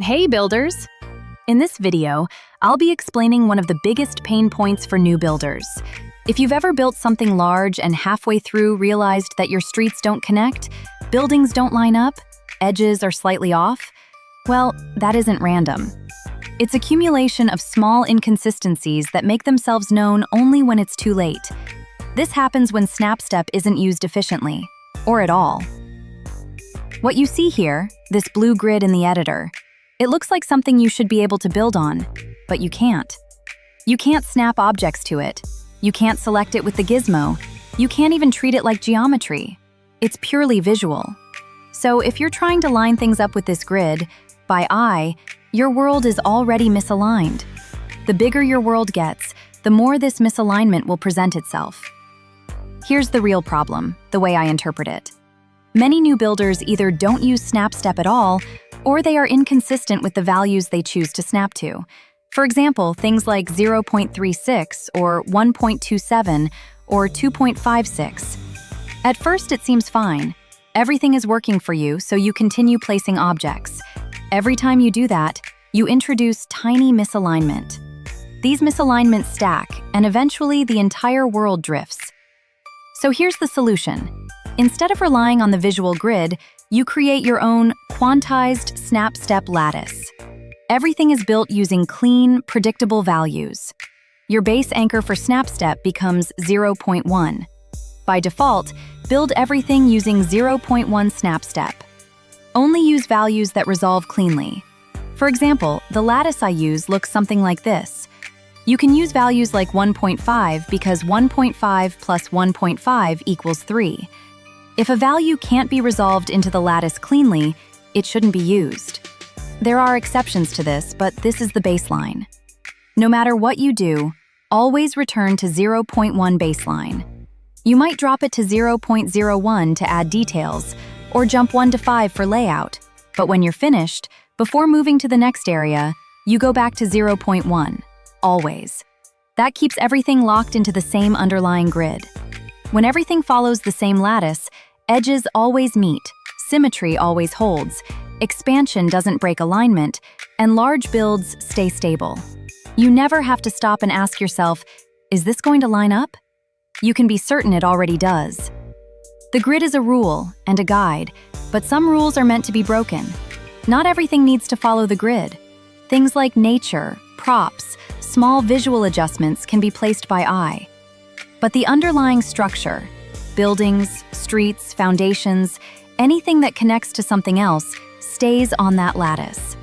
Hey builders! In this video, I'll be explaining one of the biggest pain points for new builders. If you've ever built something large and halfway through realized that your streets don't connect, buildings don't line up, edges are slightly off, well, that isn't random. It's accumulation of small inconsistencies that make themselves known only when it's too late. This happens when SnapStep isn't used efficiently, or at all. What you see here, this blue grid in the editor, it looks like something you should be able to build on, but you can't. You can't snap objects to it. You can't select it with the gizmo. You can't even treat it like geometry. It's purely visual. So if you're trying to line things up with this grid, by eye, your world is already misaligned. The bigger your world gets, the more this misalignment will present itself. Here's the real problem, the way I interpret it. Many new builders either don't use SnapStep at all, or they are inconsistent with the values they choose to snap to. For example, things like 0.36 or 1.27 or 2.56. At first, it seems fine. Everything is working for you, so you continue placing objects. Every time you do that, you introduce tiny misalignment. These misalignments stack, and eventually the entire world drifts. So here's the solution. Instead of relying on the visual grid, you create your own quantized SnapStep lattice. Everything is built using clean, predictable values. Your base anchor for SnapStep becomes 0.1. By default, build everything using 0.1 SnapStep. Only use values that resolve cleanly. For example, the lattice I use looks something like this. You can use values like 1.5 because 1.5 plus 1.5 equals 3. If a value can't be resolved into the lattice cleanly, it shouldn't be used. There are exceptions to this, but this is the baseline. No matter what you do, always return to 0.1 baseline. You might drop it to 0.01 to add details, or jump 1 to 5 for layout, but when you're finished, before moving to the next area, you go back to 0.1, always. That keeps everything locked into the same underlying grid. When everything follows the same lattice, edges always meet, symmetry always holds, expansion doesn't break alignment, and large builds stay stable. You never have to stop and ask yourself, is this going to line up? You can be certain it already does. The grid is a rule and a guide, but some rules are meant to be broken. Not everything needs to follow the grid. Things like nature, props, small visual adjustments can be placed by eye. But the underlying structure, buildings, streets, foundations, anything that connects to something else, stays on that lattice.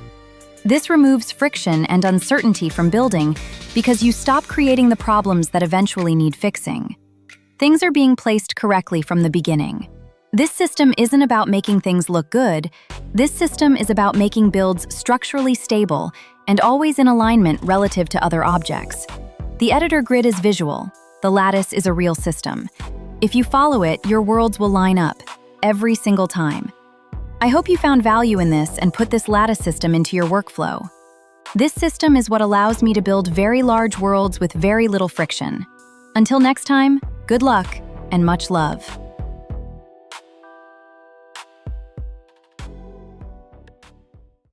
This removes friction and uncertainty from building because you stop creating the problems that eventually need fixing. Things are being placed correctly from the beginning. This system isn't about making things look good. This system is about making builds structurally stable and always in alignment relative to other objects. The editor grid is visual. The lattice is a real system. If you follow it, your worlds will line up, every single time. I hope you found value in this and put this lattice system into your workflow. This system is what allows me to build very large worlds with very little friction. Until next time, good luck and much love.